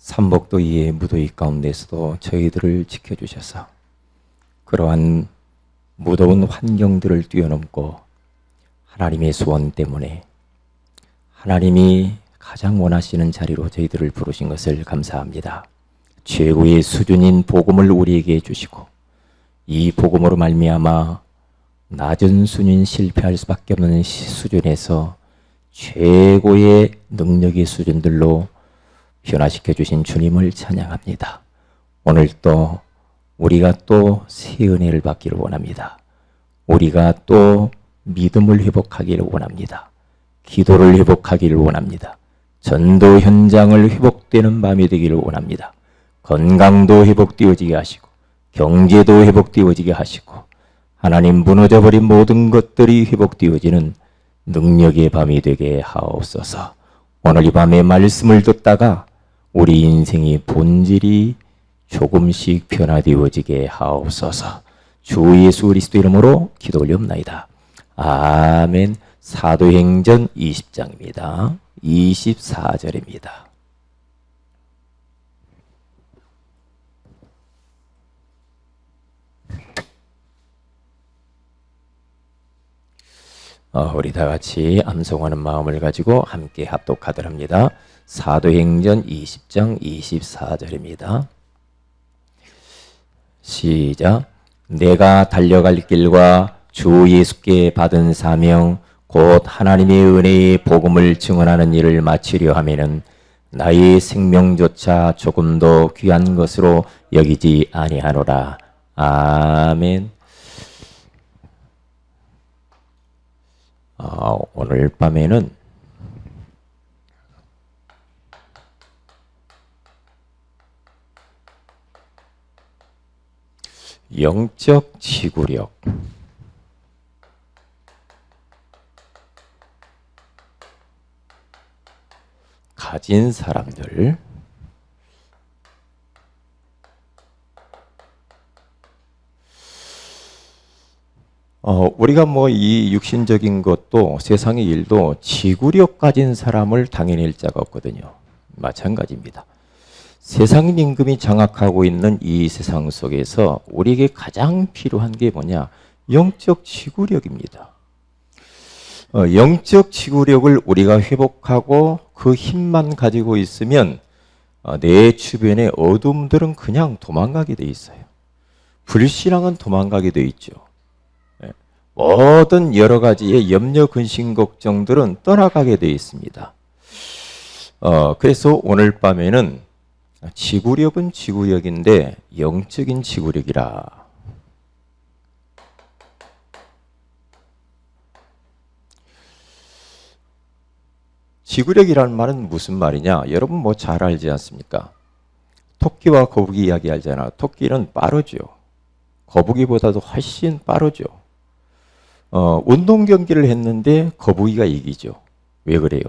삼복도이의 무더위 가운데서도 저희들을 지켜주셔서 그러한 무더운 환경들을 뛰어넘고 하나님의 소원 때문에 하나님이 가장 원하시는 자리로 저희들을 부르신 것을 감사합니다. 최고의 수준인 복음을 우리에게 주시고 이 복음으로 말미암아 낮은 수준 실패할 수밖에 없는 수준에서 최고의 능력의 수준들로 변화시켜 주신 주님을 찬양합니다. 오늘 또 우리가 또 새 은혜를 받기를 원합니다. 우리가 또 믿음을 회복하기를 원합니다. 기도를 회복하기를 원합니다. 전도 현장을 회복되는 밤이 되기를 원합니다. 건강도 회복되어지게 하시고 경제도 회복되어지게 하시고 하나님 무너져버린 모든 것들이 회복되어지는 능력의 밤이 되게 하옵소서. 오늘 이 밤에 말씀을 듣다가 우리 인생의 본질이 조금씩 변화되어지게 하옵소서. 주 예수 그리스도 이름으로 기도 올리옵나이다. 아멘. 사도행전 20장입니다. 24절입니다. 우리 다 같이 암송하는 마음을 가지고 함께 합독하도록 합니다. 사도행전 20장 24절입니다. 시작. 내가 달려갈 길과 주 예수께 받은 사명 곧 하나님의 은혜의 복음을 증언하는 일을 마치려 하면은 나의 생명조차 조금도 귀한 것으로 여기지 아니하노라. 아멘. 오늘 밤에는 영적 지구력, 가진 사람들, 우리가 이 육신적인 것도 세상의 일도 지구력 가진 사람을 당해낼 자가 없거든요. 마찬가지입니다. 세상 임금이 장악하고 있는 이 세상 속에서 우리에게 가장 필요한 게 뭐냐? 영적 지구력입니다. 영적 지구력을 우리가 회복하고 그 힘만 가지고 있으면 내 주변의 어둠들은 그냥 도망가게 돼 있어요. 불신앙은 도망가게 돼 있죠. 모든 여러 가지의 염려, 근심, 걱정들은 떠나가게 돼 있습니다. 그래서 오늘 밤에는 지구력은 지구력인데 영적인 지구력이라. 지구력이라는 말은 무슨 말이냐? 여러분 잘 알지 않습니까? 토끼와 거북이 이야기 알잖아. 토끼는 빠르죠. 거북이보다도 훨씬 빠르죠. 운동 경기를 했는데 거북이가 이기죠. 왜 그래요?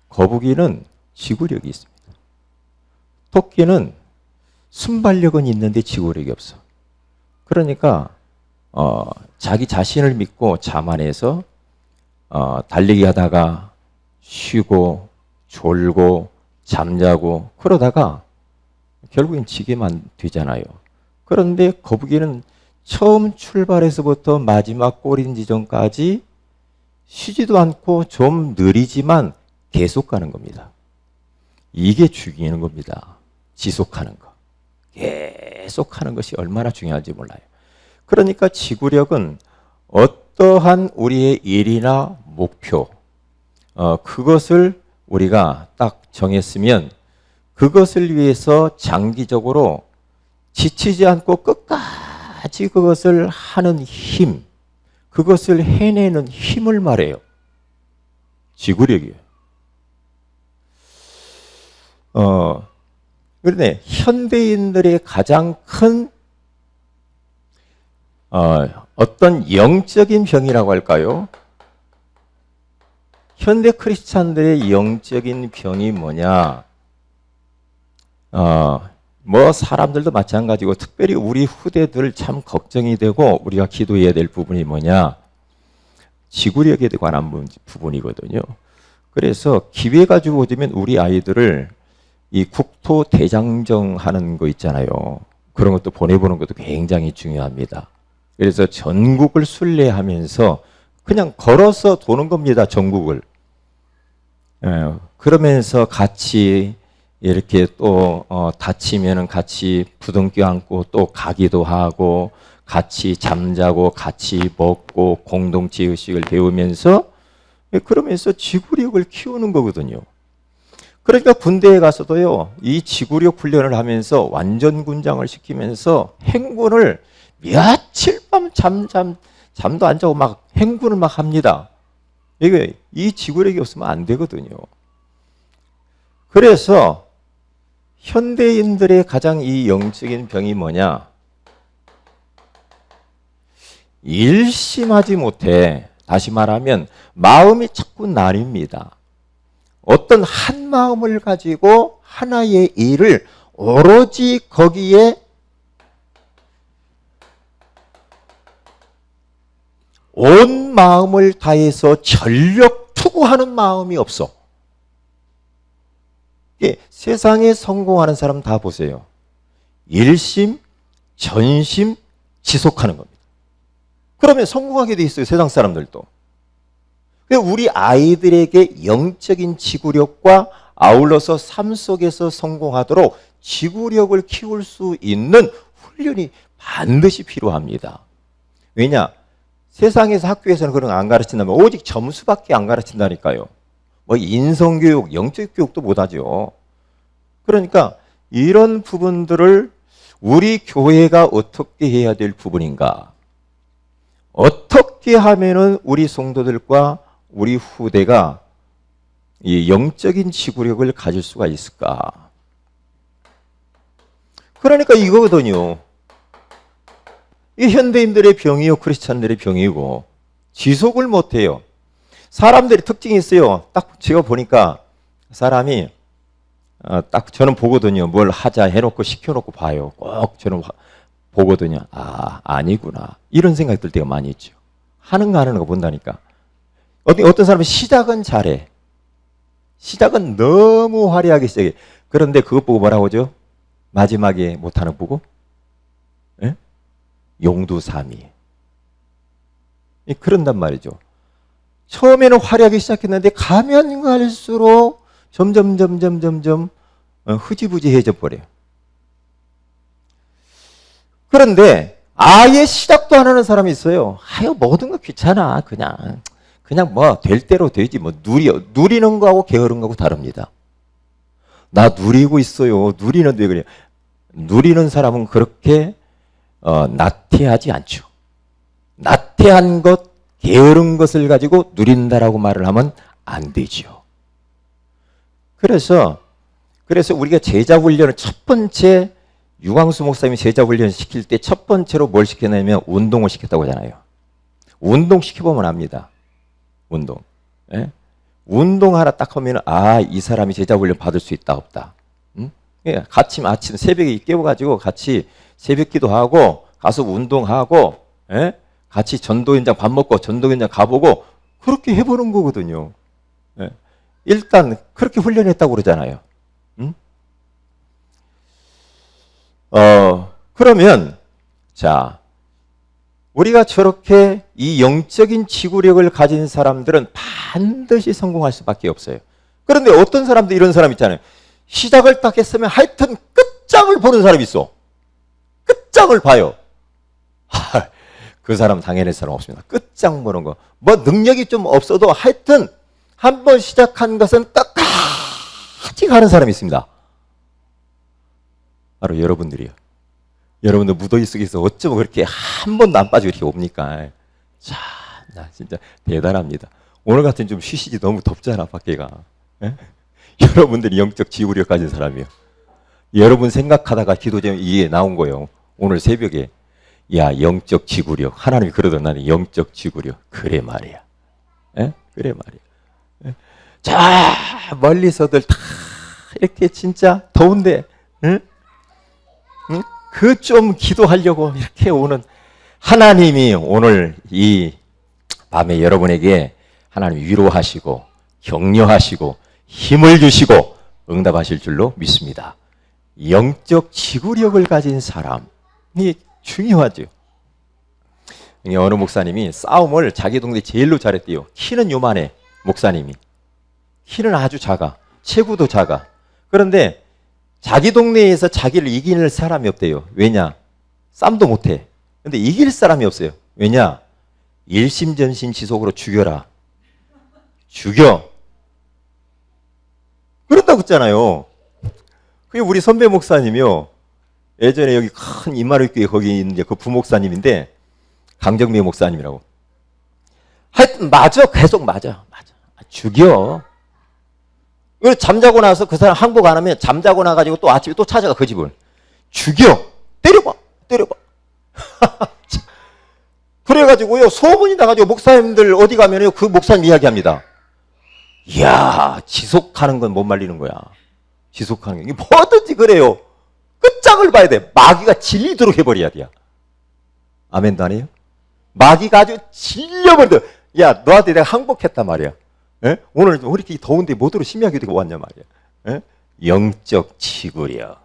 거북이는 지구력이 있습니다. 토끼는 순발력은 있는데 지구력이 없어. 그러니까 자기 자신을 믿고 자만해서 달리기 하다가 쉬고 졸고 잠자고 그러다가 결국엔 지게만 되잖아요. 그런데 거북이는 처음 출발해서부터 마지막 골인 지점까지 쉬지도 않고 좀 느리지만 계속 가는 겁니다. 이게 죽이는 겁니다. 지속하는 거. 계속 하는 것이 얼마나 중요한지 몰라요. 그러니까 지구력은 어떠한 우리의 일이나 목표, 그것을 우리가 딱 정했으면 그것을 위해서 장기적으로 지치지 않고 끝까지 그것을 하는 힘, 그것을 해내는 힘을 말해요. 지구력이에요. 그런데 현대인들의 가장 큰 어떤 영적인 병이라고 할까요? 현대 크리스찬들의 영적인 병이 뭐냐? 사람들도 마찬가지고 특별히 우리 후대들 참 걱정이 되고 우리가 기도해야 될 부분이 뭐냐? 지구력에 관한 부분이거든요. 그래서 기회가 주어지면 우리 아이들을 이 국토 대장정 하는 거 있잖아요. 그런 것도 보내보는 것도 굉장히 중요합니다. 그래서 전국을 순례하면서 그냥 걸어서 도는 겁니다. 전국을. 그러면서 같이 이렇게 또 다치면은 같이 부둥켜 안고 또 가기도 하고 같이 잠자고 같이 먹고 공동체 의식을 배우면서 그러면서 지구력을 키우는 거거든요. 그러니까 군대에 가서도요, 이 지구력 훈련을 하면서 완전 군장을 시키면서 행군을 며칠 밤 잠도 안 자고 막 행군을 막 합니다. 이게 이 지구력이 없으면 안 되거든요. 그래서 현대인들의 가장 이 영적인 병이 뭐냐? 일심하지 못해. 다시 말하면 마음이 자꾸 나뉩니다. 어떤 한 마음을 가지고 하나의 일을 오로지 거기에 온 마음을 다해서 전력 투구하는 마음이 없어. 세상에 성공하는 사람 다 보세요. 일심, 전심, 지속하는 겁니다. 그러면 성공하게 돼 있어요. 세상 사람들도. 우리 아이들에게 영적인 지구력과 아울러서 삶 속에서 성공하도록 지구력을 키울 수 있는 훈련이 반드시 필요합니다. 왜냐? 세상에서 학교에서는 그런 거 안 가르친다면 오직 점수밖에 안 가르친다니까요. 뭐 인성교육, 영적 교육도 못하죠. 그러니까 이런 부분들을 우리 교회가 어떻게 해야 될 부분인가? 어떻게 하면은 우리 성도들과 우리 후대가 이 영적인 지구력을 가질 수가 있을까? 그러니까 이거거든요. 이 현대인들의 병이요, 크리스찬들의 병이고 지속을 못해요. 사람들이 특징이 있어요. 딱 제가 보니까 사람이 딱 저는 보거든요. 뭘 하자 해놓고 시켜놓고 봐요. 꼭 저는 보거든요. 아, 아니구나. 이런 생각이 들 때가 많이 있죠. 하는 거 하는 거 본다니까. 어떤 사람은 시작은 잘해. 시작은 너무 화려하게 시작해. 그런데 그것 보고 뭐라고 하죠? 마지막에 못하는 거 보고? 예? 용두사미. 그런단 말이죠. 처음에는 화려하게 시작했는데 가면 갈수록 점점 흐지부지해져 버려요. 그런데 아예 시작도 안 하는 사람이 있어요. 아유, 모든 거 귀찮아. 그냥 뭐 될 대로 되지. 뭐 누리는 거하고 게으른 거하고 다릅니다. 나 누리고 있어요. 누리는 왜 그래? 누리는 사람은 그렇게 나태하지 않죠. 나태한 것, 게으른 것을 가지고 누린다라고 말을 하면 안 되죠. 그래서 우리가 제자 훈련을 첫 번째 유광수 목사님이 제자 훈련 시킬 때 첫 번째로 뭘 시켰냐면 운동을 시켰다고 하잖아요. 운동 시켜보면 압니다. 운동. 예? 운동 하나 딱 하면 이 사람이 제자 훈련 받을 수 있다 없다. 응? 예, 아침 새벽에 깨워가지고 같이 새벽기도 하고 가서 운동하고 예? 같이 전도 현장 밥 먹고 전도 현장 가보고 그렇게 해보는 거거든요. 예. 일단 그렇게 훈련했다고 그러잖아요. 응? 그러면 자 우리가 저렇게 이 영적인 지구력을 가진 사람들은 반드시 성공할 수밖에 없어요. 그런데 어떤 사람도 이런 사람 있잖아요. 시작을 딱 했으면 하여튼 끝장을 보는 사람이 있어. 끝장을 봐요. 그 사람 당연히 사람 없습니다. 끝장 보는 거. 뭐 능력이 좀 없어도 하여튼 한번 시작한 것은 끝까지 가는 사람이 있습니다. 바로 여러분들이요. 여러분들 무더위 속에서 어쩌면 그렇게 한 번도 안 빠지고 이렇게 옵니까? 자, 나 진짜 대단합니다. 오늘 같은 좀 쉬시지 너무 덥잖아, 밖에가. 예? 여러분들이 영적 지구력 가진 사람이요. 여러분 생각하다가 기도 제목이 이게 나온 거예요. 오늘 새벽에. 야, 영적 지구력. 하나님이 그러더니 영적 지구력. 그래 말이야. 예? 그래 말이야. 예? 자, 멀리서들 다 이렇게 진짜 더운데, 응? 응? 그 좀 기도하려고 이렇게 오는 하나님이 오늘 이 밤에 여러분에게 하나님 위로하시고 격려하시고 힘을 주시고 응답하실 줄로 믿습니다. 영적 지구력을 가진 사람이 중요하죠. 어느 목사님이 싸움을 자기 동네 제일로 잘했대요. 키는 요만해, 목사님이. 키는 아주 작아. 체구도 작아. 그런데 자기 동네에서 자기를 이길 사람이 없대요. 왜냐? 싸움도 못해. 근데 이길 사람이 없어요. 왜냐? 일심전심지속으로 죽여라. 죽여. 그렇다고 했잖아요. 그게 우리 선배 목사님이요. 예전에 여기 큰 이마루교회 거기 있는 그 부목사님인데 강정미 목사님이라고. 하여튼 맞아. 계속 맞아. 죽여. 그리고 잠자고 나서 그 사람 항복 안 하면 잠자고 나가지고 또 아침에 또 찾아가 그 집을. 죽여. 때려봐. 그래가지고요, 소문이 나가지고 목사님들 어디 가면요, 그 목사님 이야기합니다. 이야, 지속하는 건 못 말리는 거야. 지속하는 게. 뭐든지 그래요. 끝장을 봐야 돼. 마귀가 질리도록 해버려야 돼. 아멘도 안 해요? 마귀가 아주 질려버려. 야, 너한테 내가 항복했단 말이야. 에? 오늘 왜 이렇게 더운데 뭐대로 심야기도 되고 왔냐 말이야. 에? 영적 지구력.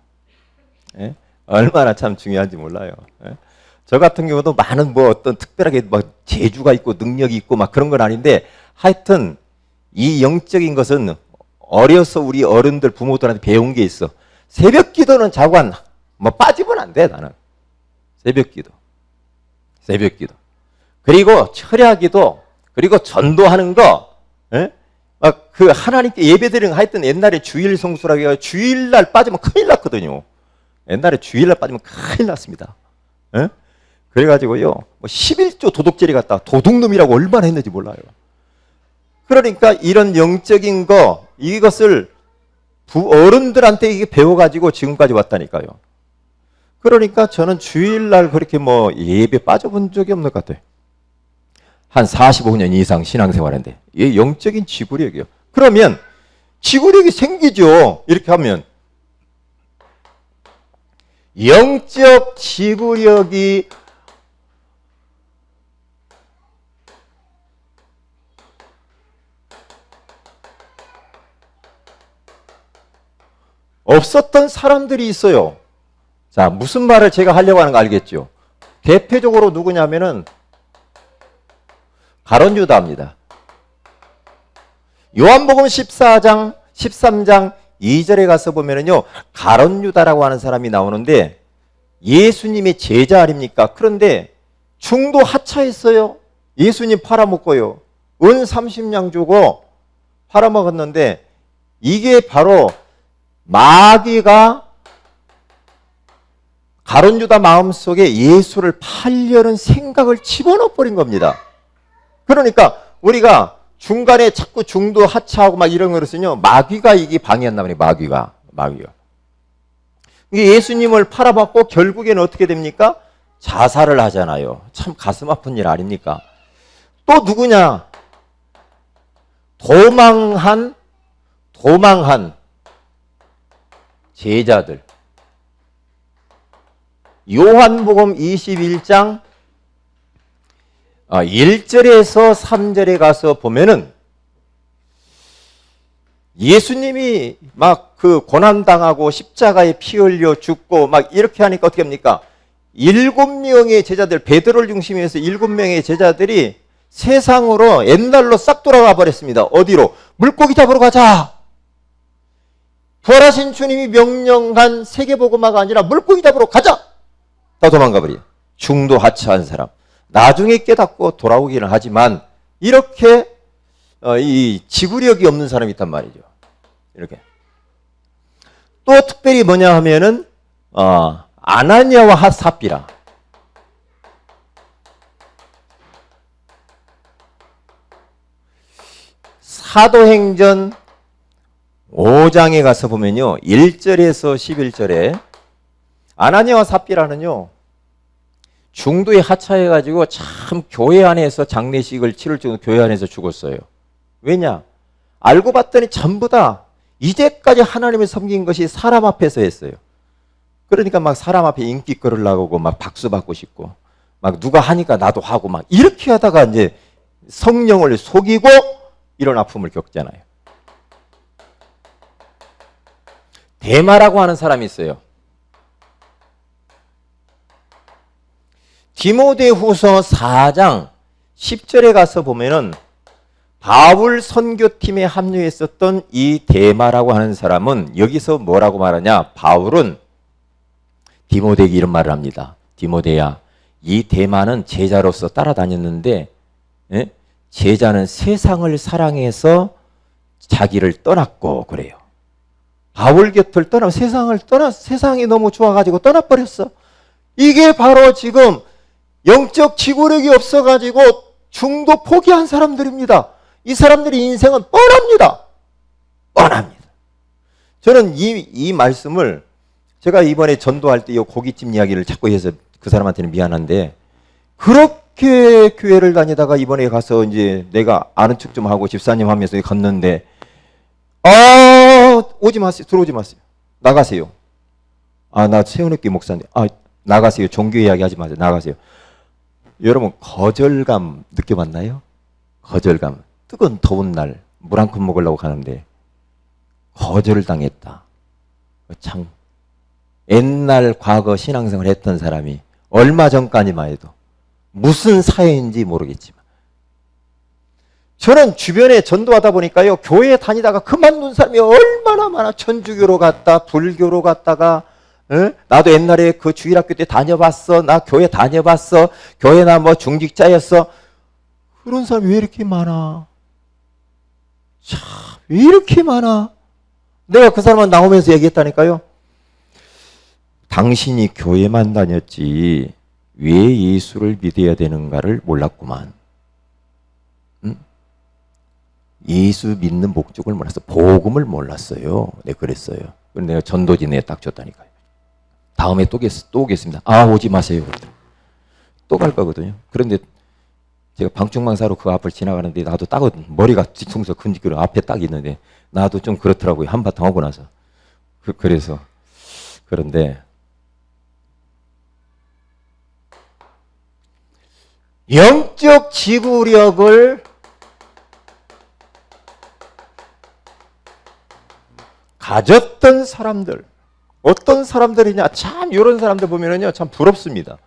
에? 얼마나 참 중요한지 몰라요. 에? 저 같은 경우도 많은 뭐 어떤 특별하게 막 재주가 있고 능력이 있고 막 그런 건 아닌데, 하여튼 이 영적인 것은 어려서 우리 어른들 부모들한테 배운 게 있어. 새벽 기도는 자관 뭐 빠지면 안 돼. 나는 새벽 기도 그리고 철야기도, 그리고 전도하는 거. 에? 막 그 하나님께 예배드리는 거. 하여튼 옛날에 주일 성수라고 해서 주일날 빠지면 큰일 났거든요. 옛날에 주일날 빠지면 큰일 났습니다. 에? 그래가지고요, 뭐 11조 도둑질이 갔다 도둑놈이라고 얼마나 했는지 몰라요. 그러니까 이런 영적인 거, 이것을 어른들한테 이게 배워가지고 지금까지 왔다니까요. 그러니까 저는 주일날 그렇게 뭐 예배 빠져본 적이 없는 것 같아요. 한 45년 이상 신앙생활인데, 이게 영적인 지구력이요. 그러면 지구력이 생기죠. 이렇게 하면. 영적 지구력이 없었던 사람들이 있어요. 자, 무슨 말을 제가 하려고 하는 거 알겠죠? 대표적으로 누구냐면은 가룟 유다입니다. 요한복음 14장, 13장 2절에 가서 보면은요, 가룟 유다라고 하는 사람이 나오는데 예수님의 제자 아닙니까? 그런데 중도 하차했어요. 예수님 팔아먹고요. 은 30냥 주고 팔아먹었는데, 이게 바로 마귀가 가룟 유다 마음속에 예수를 팔려는 생각을 집어넣어 버린 겁니다. 그러니까 우리가 중간에 자꾸 중도 하차하고 막 이런 것은요, 마귀가 이게 방해한단 말이에요. 마귀가. 이게 예수님을 팔아먹고 결국에는 어떻게 됩니까? 자살을 하잖아요. 참 가슴 아픈 일 아닙니까? 또 누구냐? 도망한 제자들. 요한복음 21장 1절에서 3절에 가서 보면은 예수님이 막 그 고난당하고 십자가에 피 흘려 죽고 막 이렇게 하니까 어떻게 합니까? 7명의 제자들, 베드로를 중심으로 해서 7명의 제자들이 세상으로 옛날로 싹 돌아가 버렸습니다. 어디로? 물고기 잡으러 가자. 부활하신 주님이 명령한 세계복음화가 아니라 물고기 잡으러 가자. 다 도망가 버려. 중도 하차한 사람. 나중에 깨닫고 돌아오기는 하지만 이렇게 이 지구력이 없는 사람이 있단 말이죠. 이렇게. 또 특별히 뭐냐 하면은 아나니아와 삽비라. 사도행전 5장에 가서 보면요, 1절에서 11절에 아나니아와 삽비라는요, 중도에 하차해가지고 참 교회 안에서 장례식을 치를 정도 교회 안에서 죽었어요. 왜냐? 알고 봤더니 전부 다 이제까지 하나님을 섬긴 것이 사람 앞에서 했어요. 그러니까 막 사람 앞에 인기 끌으려고 막 박수 받고 싶고, 막 누가 하니까 나도 하고 막 이렇게 하다가 이제 성령을 속이고 이런 아픔을 겪잖아요. 데마라고 하는 사람이 있어요. 디모데후서 4장 10절에 가서 보면은 바울 선교팀에 합류했었던 이 데마라고 하는 사람은 여기서 뭐라고 말하냐? 바울은 디모데에게 이런 말을 합니다. 디모데야, 이 데마는 제자로서 따라다녔는데 제자는 세상을 사랑해서 자기를 떠났고 그래요. 바울 곁을 떠나 세상이 너무 좋아가지고 떠나버렸어. 이게 바로 지금 영적 지구력이 없어가지고 중도 포기한 사람들입니다. 이 사람들의 인생은 뻔합니다. 뻔합니다. 저는 이 말씀을 제가 이번에 전도할 때 이 고깃집 이야기를 자꾸 해서 그 사람한테는 미안한데, 그렇게 교회를 다니다가 이번에 가서 이제 내가 아는 척 좀 하고 집사님 하면서 갔는데, 오지 마세요. 들어오지 마세요. 나가세요. 나 세운학교 목사인데, 나가세요. 종교 이야기 하지 마세요. 나가세요. 여러분, 거절감 느껴봤나요? 거절감. 뜨거운 더운 날 물 한 컵 먹으려고 가는데 거절을 당했다. 참, 옛날 과거 신앙생활 했던 사람이 얼마 전까지만 해도 무슨 사회인지 모르겠지만, 저는 주변에 전도하다 보니까요, 교회 다니다가 그만둔 사람이 얼마나 많아. 천주교로 갔다, 불교로 갔다가, 나도 옛날에 그 주일학교 때 다녀봤어. 나 교회 다녀봤어. 교회 나 뭐 중직자였어. 그런 사람이 왜 이렇게 많아? 참, 왜 이렇게 많아? 내가 그 사람은 나오면서 얘기했다니까요. 당신이 교회만 다녔지 왜 예수를 믿어야 되는가를 몰랐구만. 예수 믿는 목적을 몰랐어. 복음을 몰랐어요. 내가 그랬어요. 그래서 내가 전도진에 딱 줬다니까요. 다음에 또 오겠습니다. 오지 마세요. 또 갈 거거든요. 그런데 제가 방충망사로 그 앞을 지나가는데 나도 딱 머리가 뒤통수 근질거려 앞에 딱 있는데 나도 좀 그렇더라고요. 한바탕 하고 나서. 그래서 그런데 영적 지구력을 가졌던 사람들, 어떤 사람들이냐? 참 이런 사람들 보면은요, 참 부럽습니다.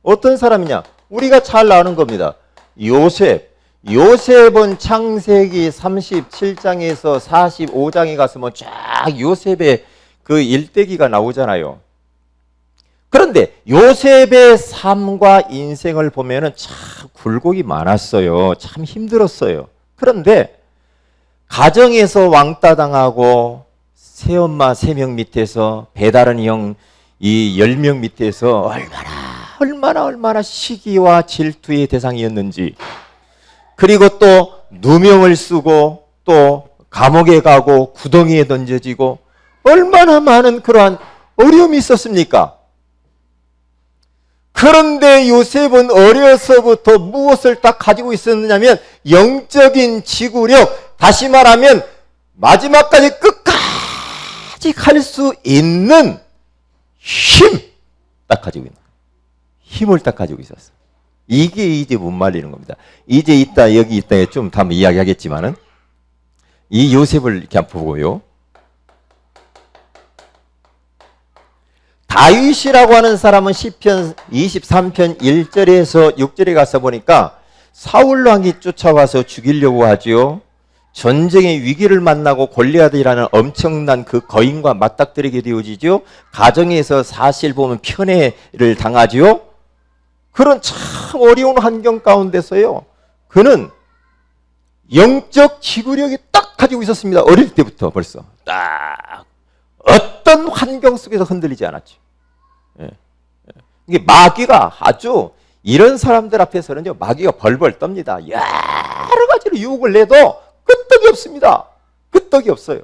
어떤 사람이냐? 우리가 잘 아는 겁니다. 요셉은 창세기 37장에서 45장에 가서 뭐 쫙 요셉의 그 일대기가 나오잖아요. 그런데 요셉의 삶과 인생을 보면은 참 굴곡이 많았어요. 참 힘들었어요. 그런데 가정에서 왕따 당하고 새엄마 3명 밑에서 배다른 형 이 10명 밑에서 얼마나 시기와 질투의 대상이었는지, 그리고 또 누명을 쓰고 또 감옥에 가고 구덩이에 던져지고 얼마나 많은 그러한 어려움이 있었습니까? 그런데 요셉은 어려서부터 무엇을 딱 가지고 있었느냐면 영적인 지구력, 다시 말하면 마지막까지 끝까지 갈 수 있는 힘 딱 가지고 있는 거예요. 힘을 딱 가지고 있었어. 이게 이제 못 말리는 겁니다. 이제 이따 여기 이따에 좀 다음 이야기하겠지만은 이 요셉을 이렇게 한번 보고요. 다윗이라고 하는 사람은 시편 23편 1절에서 6절에 가서 보니까 사울 왕이 쫓아와서 죽이려고 하지요. 전쟁의 위기를 만나고 골리앗이라는 엄청난 그 거인과 맞닥뜨리게 되어지죠. 가정에서 사실 보면 편애를 당하지요. 그런 참 어려운 환경 가운데서요, 그는 영적 지구력이 딱 가지고 있었습니다. 어릴 때부터 벌써 딱 어떤 환경 속에서 흔들리지 않았죠. 이게 마귀가 아주 이런 사람들 앞에서는요, 마귀가 벌벌 떱니다. 여러 가지로 유혹을 내도 끄떡이 없습니다. 끄떡이 없어요.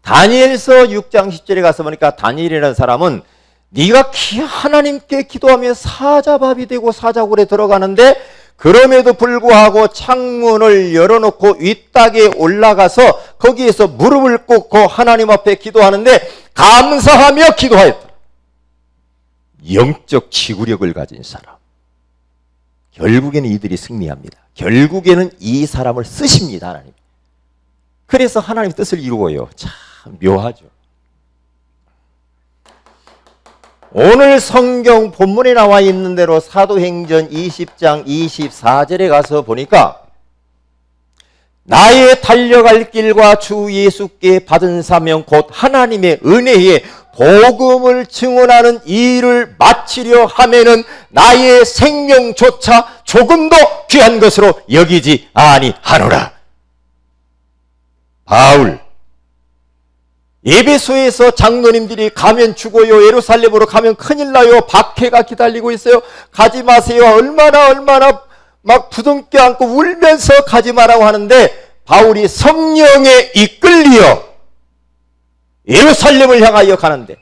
다니엘서 6장 10절에 가서 보니까 다니엘이라는 사람은 네가 하나님께 기도하며 사자밥이 되고 사자굴에 들어가는데, 그럼에도 불구하고 창문을 열어놓고 윗땅에 올라가서 거기에서 무릎을 꿇고 하나님 앞에 기도하는데 감사하며 기도하였다. 영적 지구력을 가진 사람, 결국에는 이들이 승리합니다. 결국에는 이 사람을 쓰십니다, 하나님. 그래서 하나님의 뜻을 이루어요. 참 묘하죠. 오늘 성경 본문에 나와 있는 대로 사도행전 20장 24절에 가서 보니까 나의 달려갈 길과 주 예수께 받은 사명 곧 하나님의 은혜에 복음을 증언하는 이 일을 마치려 하면은 나의 생명조차 조금도 귀한 것으로 여기지 아니하노라. 바울, 에베소에서 장로님들이 가면 죽어요, 예루살렘으로 가면 큰일 나요, 박해가 기다리고 있어요, 가지 마세요, 얼마나 막 부둥켜 안고 울면서 가지 마라고 하는데 바울이 성령에 이끌리어 예루살렘을 향하여 가는데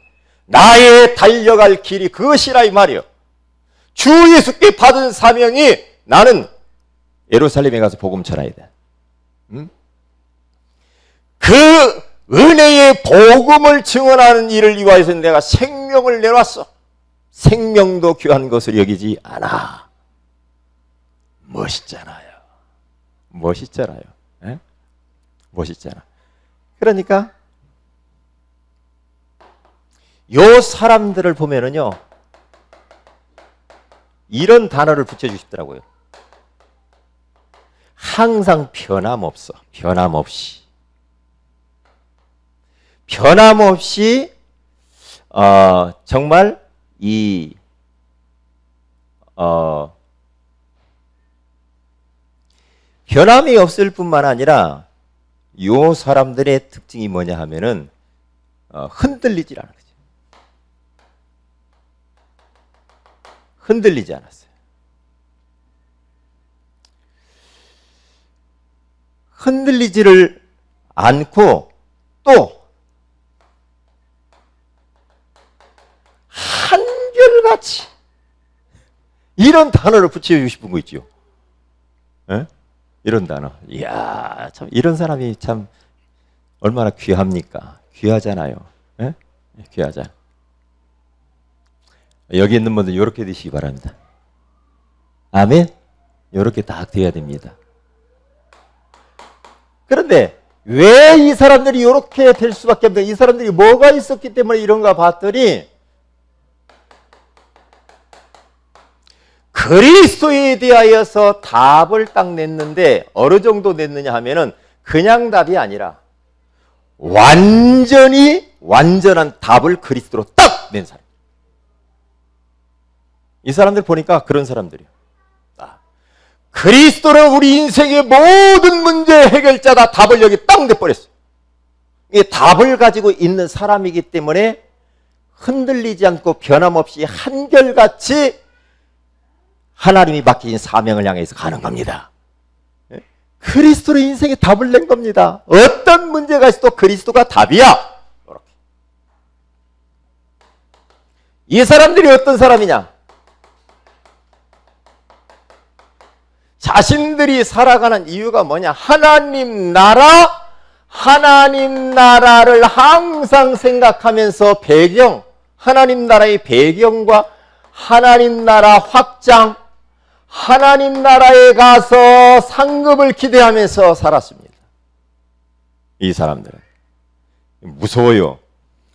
나의 달려갈 길이 그것이라 이 말이요. 주 예수께 받은 사명이 나는 예루살렘에 가서 복음 전해야 돼. 그 은혜의 복음을 증언하는 일을 위하여서 내가 생명을 내놨어. 생명도 귀한 것을 여기지 않아. 멋있잖아요. 멋있잖아요. 에? 멋있잖아. 그러니까 요 사람들을 보면은요, 이런 단어를 붙여주시더라고요. 항상 변함없어. 변함없이 정말 이 변함이 없을 뿐만 아니라 요 사람들의 특징이 뭐냐 하면은 흔들리질 않아요. 흔들리지 않았어요. 흔들리지를 않고 또 한결같이 이런 단어를 붙여주고 싶은 거 있죠. 에? 이런 단어. 이야, 참 이런 사람이 참 얼마나 귀합니까? 귀하잖아요. 에? 귀하잖아. 여기 있는 분들 이렇게 되시기 바랍니다. 아멘? 이렇게 딱 돼야 됩니다. 그런데 왜 이 사람들이 이렇게 될 수밖에 없는가? 이 사람들이 뭐가 있었기 때문에 이런가 봤더니 그리스도에 대하여서 답을 딱 냈는데 어느 정도 냈느냐 하면은 그냥 답이 아니라 완전한 답을 그리스도로 딱 낸 사람. 이 사람들 보니까 그런 사람들이에요. 그리스도는 우리 인생의 모든 문제 해결자다. 답을 여기 딱 내버렸어요. 이 답을 가지고 있는 사람이기 때문에 흔들리지 않고 변함없이 한결같이 하나님이 맡기신 사명을 향해서 가는 겁니다. 그리스도로 인생에 답을 낸 겁니다. 어떤 문제가 있어도 그리스도가 답이야. 이 사람들이 어떤 사람이냐? 자신들이 살아가는 이유가 뭐냐? 하나님 나라를 항상 생각하면서 하나님 나라의 배경과 하나님 나라 확장, 하나님 나라에 가서 상급을 기대하면서 살았습니다. 이 사람들은 무서워요.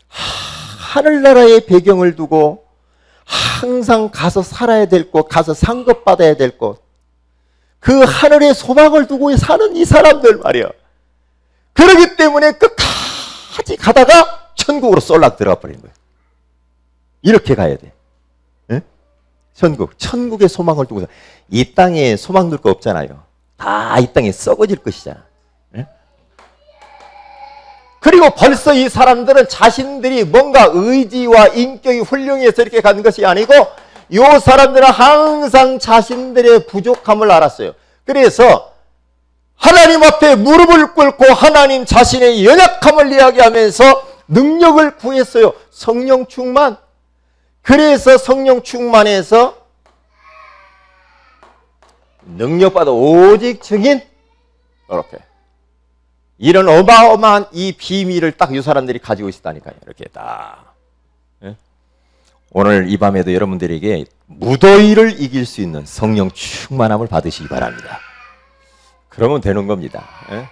하늘나라의 배경을 두고 항상 가서 살아야 될 곳, 가서 상급 받아야 될 곳, 그 하늘의 소망을 두고 사는 이 사람들 말이야. 그러기 때문에 끝까지 가다가 천국으로 쏠락 들어가 버리는 거예요. 이렇게 가야 돼. 네? 천국의 소망을 두고 이 땅에 소망 둘 거 없잖아요. 다 이 땅에 썩어질 것이잖아. 네? 그리고 벌써 이 사람들은 자신들이 뭔가 의지와 인격이 훌륭해서 이렇게 가는 것이 아니고 이 사람들은 항상 자신들의 부족함을 알았어요. 그래서 하나님 앞에 무릎을 꿇고 하나님 자신의 연약함을 이야기하면서 능력을 구했어요. 성령 충만. 그래서 성령 충만해서 능력받아 오직 증인. 이렇게. 이런 어마어마한 이 비밀을 딱 이 사람들이 가지고 있었다니까요. 이렇게 딱. 오늘 이 밤에도 여러분들에게 무더위를 이길 수 있는 성령 충만함을 받으시기 바랍니다. 그러면 되는 겁니다. 예?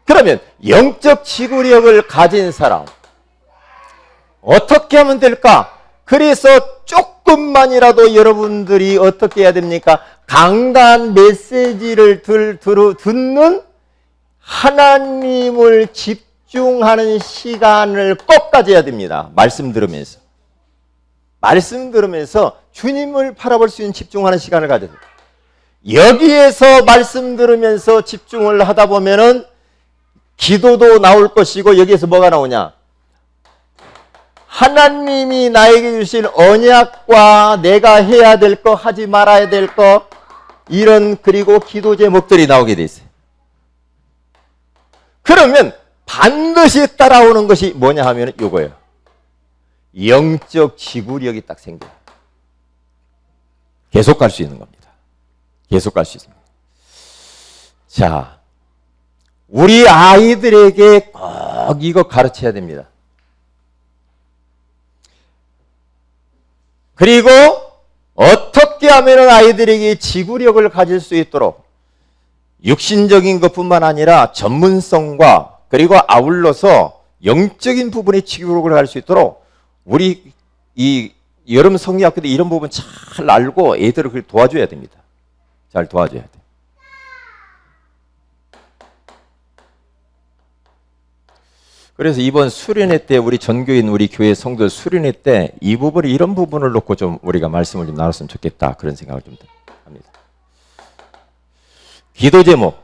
그러면 영적 지구력을 가진 사람 어떻게 하면 될까? 그래서 조금만이라도 여러분들이 어떻게 해야 됩니까? 강단 메시지를 듣는 하나님을 집중하는 시간을 꼭 가져야 됩니다. 말씀 들으면서 주님을 바라볼 수 있는 집중하는 시간을 가져야 됩니다. 여기에서 말씀 들으면서 집중을 하다 보면은 기도도 나올 것이고, 여기에서 뭐가 나오냐? 하나님이 나에게 주신 언약과 내가 해야 될 거, 하지 말아야 될 거, 이런, 그리고 기도 제목들이 나오게 돼 있어요. 그러면 반드시 따라오는 것이 뭐냐 하면 이거예요. 영적 지구력이 딱 생겨요. 계속 갈 수 있는 겁니다. 계속 갈 수 있습니다. 자, 우리 아이들에게 꼭 이거 가르쳐야 됩니다. 그리고 어떻게 하면 아이들에게 지구력을 가질 수 있도록 육신적인 것뿐만 아니라 전문성과 그리고 아울러서 영적인 부분의 지구력을 가질 수 있도록 우리 이 여름 성리학교도 이런 부분 잘 알고 애들을 도와줘야 됩니다. 잘 도와줘야 돼. 그래서 이번 수련회 때 우리 전교인 우리 교회 성도들 수련회 때 이 부분을 이런 부분을 놓고 좀 우리가 말씀을 좀 나눴으면 좋겠다 그런 생각을 좀 합니다. 기도 제목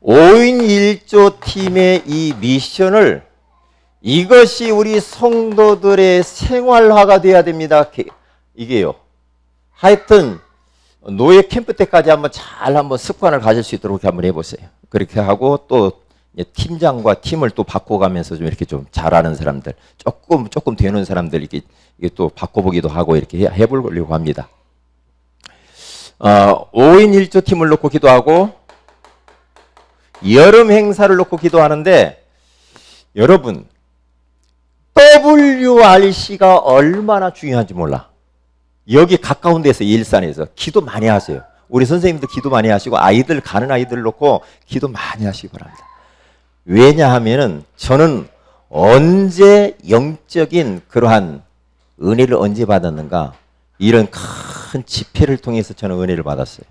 5인 1조 팀의 이 미션을 이것이 우리 성도들의 생활화가 돼야 됩니다. 이게요. 하여튼 노예 캠프 때까지 한번 습관을 가질 수 있도록 한번 해보세요. 그렇게 하고 또 팀장과 팀을 또 바꿔가면서 좀 이렇게 좀 잘하는 사람들, 조금 되는 사람들 이게 또 바꿔보기도 하고 이렇게 해보려고 합니다. 5인 1조 팀을 놓고 기도하고 여름 행사를 놓고 기도하는데 여러분 WRC가 얼마나 중요한지 몰라. 여기 가까운 데서 일산에서 기도 많이 하세요. 우리 선생님도 기도 많이 하시고 아이들 가는 아이들 놓고 기도 많이 하시기 바랍니다. 왜냐하면은 저는 언제 영적인 그러한 은혜를 언제 받았는가? 이런 큰 집회를 통해서 저는 은혜를 받았어요.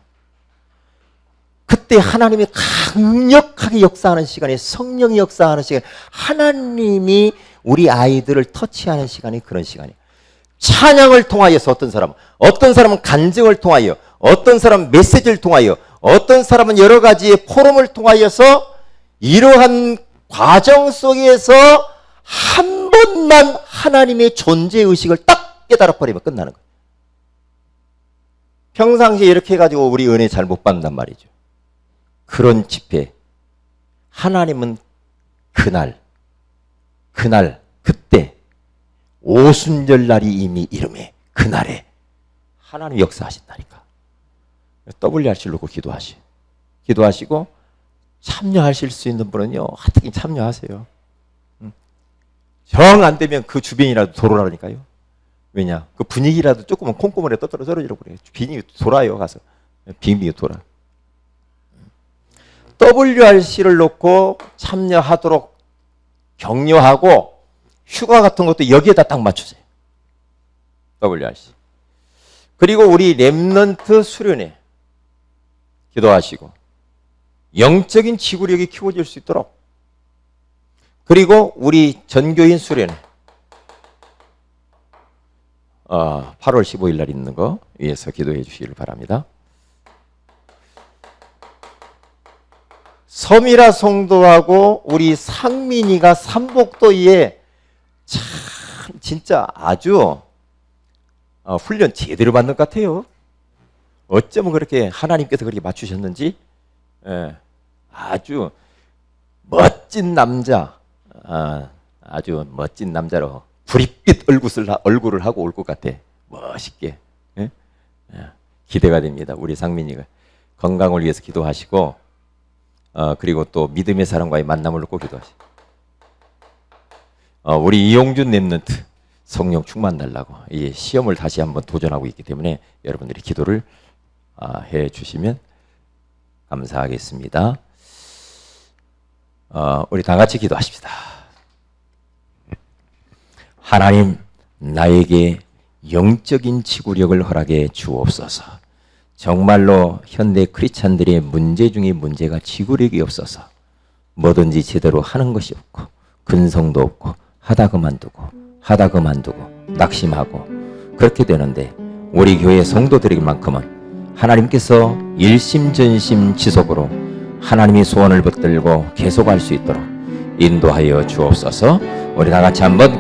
그때 하나님이 강력하게 역사하는 시간에 성령이 역사하는 시간, 하나님이 우리 아이들을 터치하는 시간이 그런 시간이에요. 찬양을 통하여서 어떤 사람은 간증을 통하여, 어떤 사람은 메시지를 통하여, 어떤 사람은 여러 가지의 포럼을 통하여서 이러한 과정 속에서 한 번만 하나님의 존재의식을 딱 깨달아버리면 끝나는 거예요. 평상시에 이렇게 해가지고 우리 은혜 잘 못 받는단 말이죠. 그런 집회, 하나님은 그때 오순절 날이 이미 이름에 그날에 하나님 역사하신다니까. WRC를 놓고 기도하시고 참여하실 수 있는 분은요 하여튼 참여하세요. 정 안 되면 그 주변이라도 돌아라니까요. 왜냐? 그 분위기라도 조금은 콩고물에 떨어지려고 그래요. 빙이 돌아요. 가서 빙이 돌아. WRC를 놓고 참여하도록 격려하고 휴가 같은 것도 여기에다 딱 맞추세요. WRC. 그리고 우리 렘넌트 수련회 기도하시고 영적인 지구력이 키워질 수 있도록, 그리고 우리 전교인 수련회 8월 15일 날 있는 거 위해서 기도해 주시기를 바랍니다. 서미라 성도하고 우리 상민이가 삼복도에 참 진짜 아주 훈련 제대로 받는 것 같아요. 어쩌면 그렇게 하나님께서 그렇게 맞추셨는지. 아주 멋진 남자, 아주 멋진 남자로 구릿빛 얼굴을 하고 올 것 같아. 멋있게. 기대가 됩니다. 우리 상민이가 건강을 위해서 기도하시고, 그리고 또 믿음의 사람과의 만남을 놓고 기도하시고. 우리 이용준 랩런트 성령 충만 달라고 이 시험을 다시 한번 도전하고 있기 때문에 여러분들이 기도를 해 주시면 감사하겠습니다. 우리 다 같이 기도하십시다. 하나님, 나에게 영적인 지구력을 허락해 주옵소서. 정말로 현대 크리스찬들의 문제 중에 문제가 지구력이 없어서 뭐든지 제대로 하는 것이 없고 근성도 없고 하다 그만두고 낙심하고 그렇게 되는데, 우리 교회 성도들에게만큼은 하나님께서 일심전심 지속으로 하나님의 소원을 붙들고 계속할 수 있도록 인도하여 주옵소서. 우리 다 같이 한번